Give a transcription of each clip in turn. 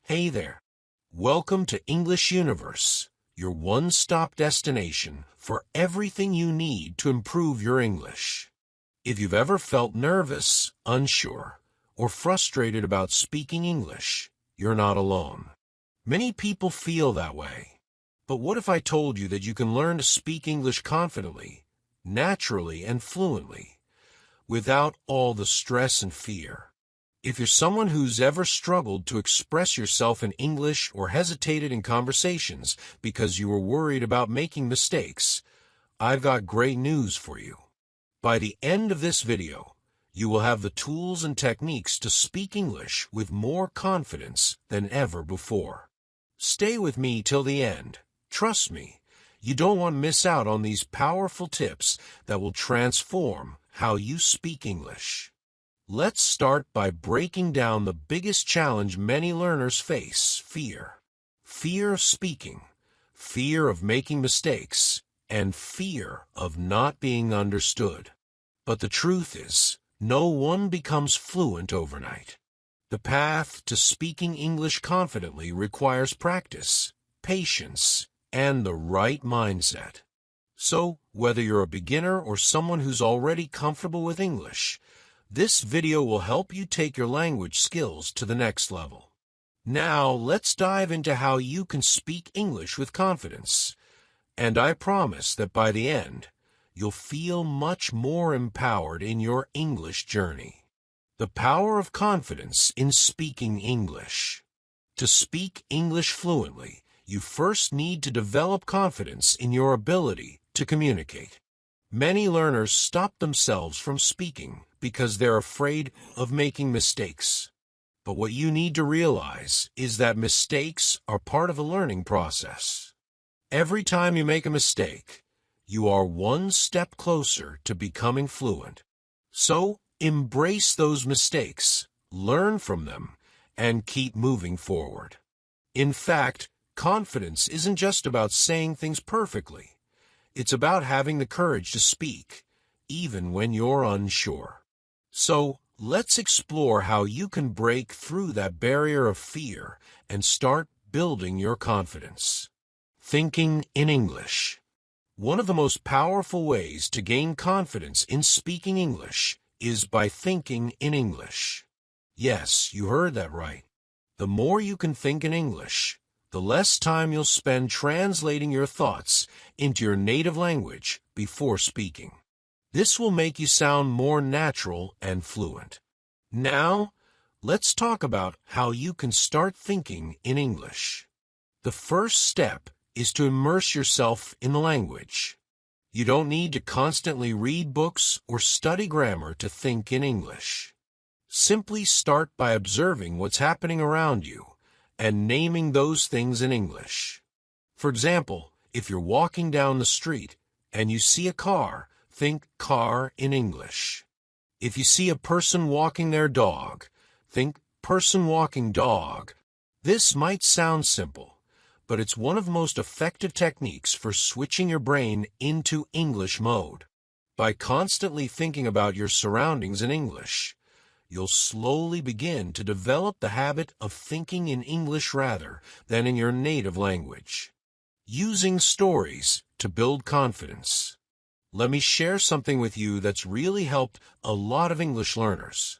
Hey there. Welcome to English Universe, your one-stop destination for everything you need to improve your English. If you've ever felt nervous, unsure, or frustrated about speaking English, you're not alone. Many people feel that way. But what if I told you that you can learn to speak English confidently, naturally, and fluently, without all the stress and fear? If you're someone who's ever struggled to express yourself in English or hesitated in conversations because you were worried about making mistakes, I've got great news for you. By the end of this video, you will have the tools and techniques to speak English with more confidence than ever before. Stay with me till the end. Trust me, you don't want to miss out on these powerful tips that will transform how you speak English. Let's start by breaking down the biggest challenge many learners face: fear. Fear of speaking, fear of making mistakes, and fear of not being understood. But the truth is, no one becomes fluent overnight. The path to speaking English confidently requires practice, patience, and the right mindset. So, whether you're a beginner or someone who's already comfortable with English, this video will help you take your language skills to the next level. Now, let's dive into how you can speak English with confidence. And I promise that by the end, you'll feel much more empowered in your English journey. The power of confidence in speaking English. To speak English fluently, you first need to develop confidence in your ability to communicate. Many learners stop themselves from speaking because they're afraid of making mistakes. But what you need to realize is that mistakes are part of a learning process. Every time you make a mistake, you are one step closer to becoming fluent. So, embrace those mistakes, learn from them, and keep moving forward. In fact, confidence isn't just about saying things perfectly. It's about having the courage to speak, even when you're unsure. So, let's explore how you can break through that barrier of fear and start building your confidence. Thinking in English. One of the most powerful ways to gain confidence in speaking English is by thinking in English. Yes, you heard that right. The more you can think in English, the less time you'll spend translating your thoughts into your native language before speaking. This will make you sound more natural and fluent. Now, let's talk about how you can start thinking in English. The first step is to immerse yourself in the language. You don't need to constantly read books or study grammar to think in English. Simply start by observing what's happening around you and naming those things in English. For example, if you're walking down the street and you see a car, think car in English. If you see a person walking their dog, think person walking dog. This might sound simple, but it's one of the most effective techniques for switching your brain into English mode. By constantly thinking about your surroundings in English, you'll slowly begin to develop the habit of thinking in English rather than in your native language. Using stories to build confidence. Let me share something with you that's really helped a lot of English learners.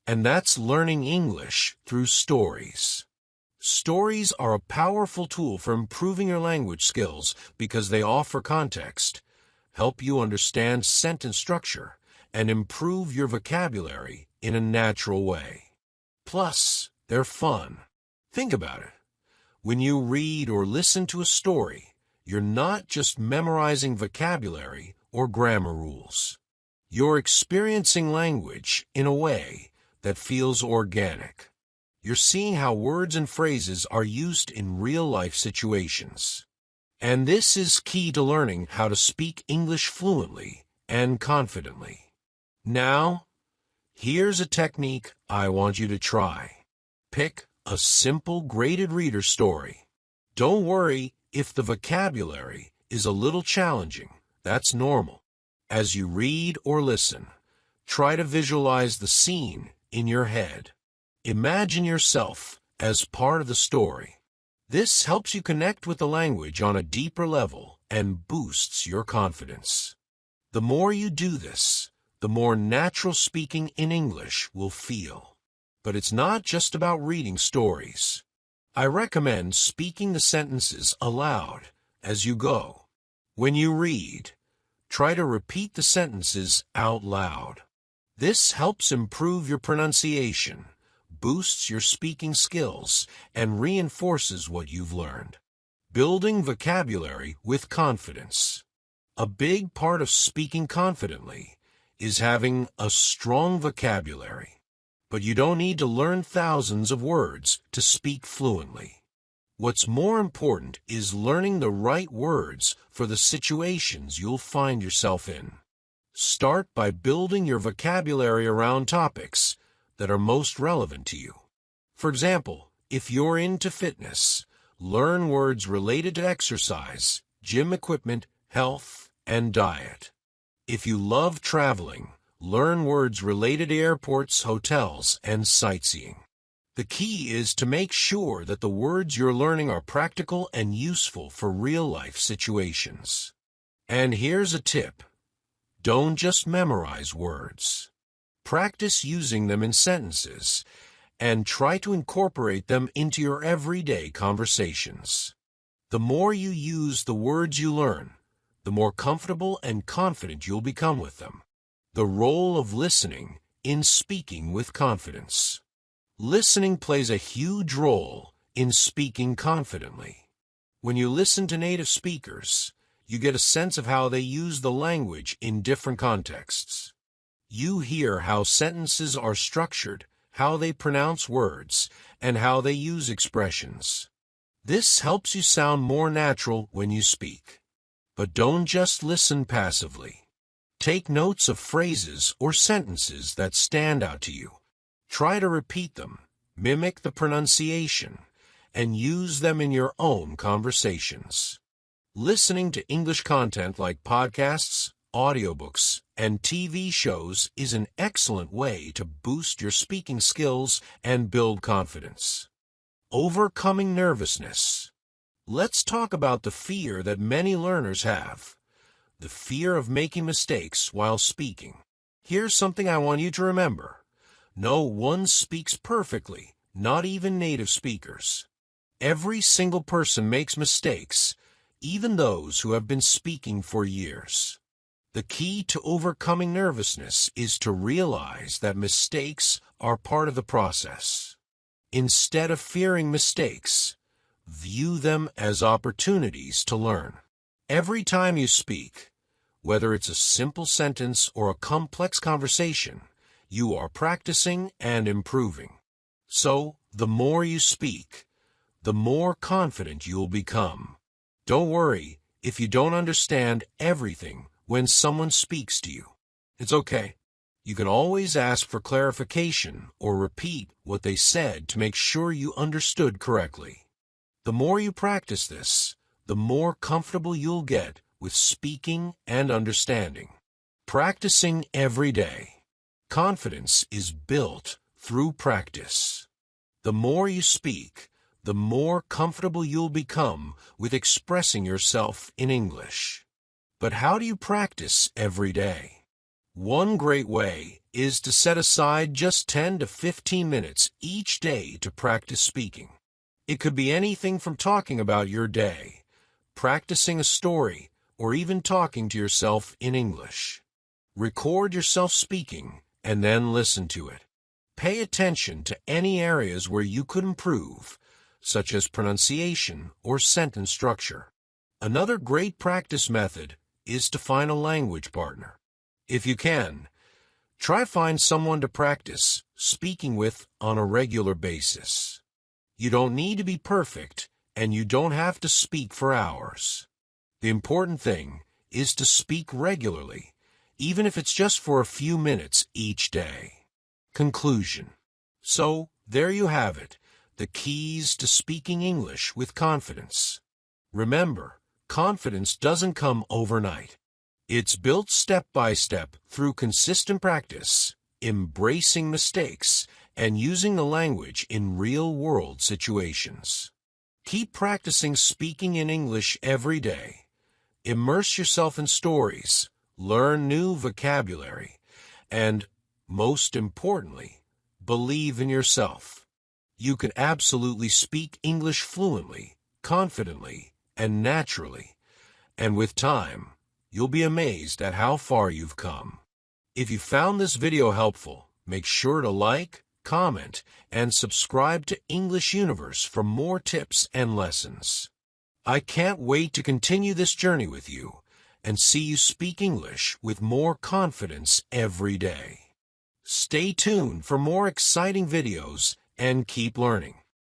And that's learning English through stories. Stories are a powerful tool for improving your language skills because they offer context, help you understand sentence structure, and improve your vocabulary in a natural way. Plus, they're fun. Think about it. When you read or listen to a story, you're not just memorizing vocabulary or grammar rules. You're experiencing language in a way that feels organic. You're seeing how words and phrases are used in real-life situations. And this is key to learning how to speak English fluently and confidently. Now, here's a technique I want you to try. Pick a simple graded reader story. Don't worry if the vocabulary is a little challenging. That's normal. As you read or listen, try to visualize the scene in your head. Imagine yourself as part of the story. This helps you connect with the language on a deeper level and boosts your confidence. The more you do this, the more natural speaking in English will feel. But it's not just about reading stories. I recommend speaking the sentences aloud as you go. When you read, try to repeat the sentences out loud. This helps improve your pronunciation, boosts your speaking skills, and reinforces what you've learned. Building vocabulary with confidence. A big part of speaking confidently is having a strong vocabulary. But you don't need to learn thousands of words to speak fluently. What's more important is learning the right words for the situations you'll find yourself in. Start by building your vocabulary around topics that are most relevant to you. For example, if you're into fitness, learn words related to exercise, gym equipment, health, and diet. If you love traveling, learn words related to airports, hotels, and sightseeing. The key is to make sure that the words you're learning are practical and useful for real-life situations. And here's a tip. Don't just memorize words. Practice using them in sentences, and try to incorporate them into your everyday conversations. The more you use the words you learn, the more comfortable and confident you'll become with them. The role of listening in speaking with confidence. Listening plays a huge role in speaking confidently. When you listen to native speakers, you get a sense of how they use the language in different contexts. You hear how sentences are structured, how they pronounce words, and how they use expressions. This helps you sound more natural when you speak. But don't just listen passively. Take notes of phrases or sentences that stand out to you. Try to repeat them, mimic the pronunciation, and use them in your own conversations. Listening to English content like podcasts, audiobooks, and TV shows is an excellent way to boost your speaking skills and build confidence. Overcoming nervousness. Let's talk about the fear that many learners have. The fear of making mistakes while speaking. Here's something I want you to remember. No one speaks perfectly, not even native speakers. Every single person makes mistakes, even those who have been speaking for years. The key to overcoming nervousness is to realize that mistakes are part of the process. Instead of fearing mistakes, view them as opportunities to learn. Every time you speak, whether it's a simple sentence or a complex conversation, you are practicing and improving. So, the more you speak, the more confident you'll become. Don't worry if you don't understand everything when someone speaks to you. It's okay. You can always ask for clarification or repeat what they said to make sure you understood correctly. The more you practice this, the more comfortable you'll get with speaking and understanding. Practicing every day. Confidence is built through practice. The more you speak, the more comfortable you'll become with expressing yourself in English. But how do you practice every day? One great way is to set aside just 10 to 15 minutes each day to practice speaking. It could be anything from talking about your day, practicing a story, or even talking to yourself in English. Record yourself speaking and then listen to it. Pay attention to any areas where you could improve, such as pronunciation or sentence structure. Another great practice method is to find a language partner. If you can, try find someone to practice speaking with on a regular basis. You don't need to be perfect, and you don't have to speak for hours. The important thing is to speak regularly, even if it's just for a few minutes each day. Conclusion. So, there you have it, the keys to speaking English with confidence. Remember, confidence doesn't come overnight. It's built step by step through consistent practice, embracing mistakes, and using the language in real-world situations. Keep practicing speaking in English every day. Immerse yourself in stories, learn new vocabulary, and, most importantly, believe in yourself. You can absolutely speak English fluently, confidently, and naturally, and with time, you'll be amazed at how far you've come. If you found this video helpful, make sure to like, comment, and subscribe to English Universe for more tips and lessons. I can't wait to continue this journey with you and see you speak English with more confidence every day. Stay tuned for more exciting videos and keep learning.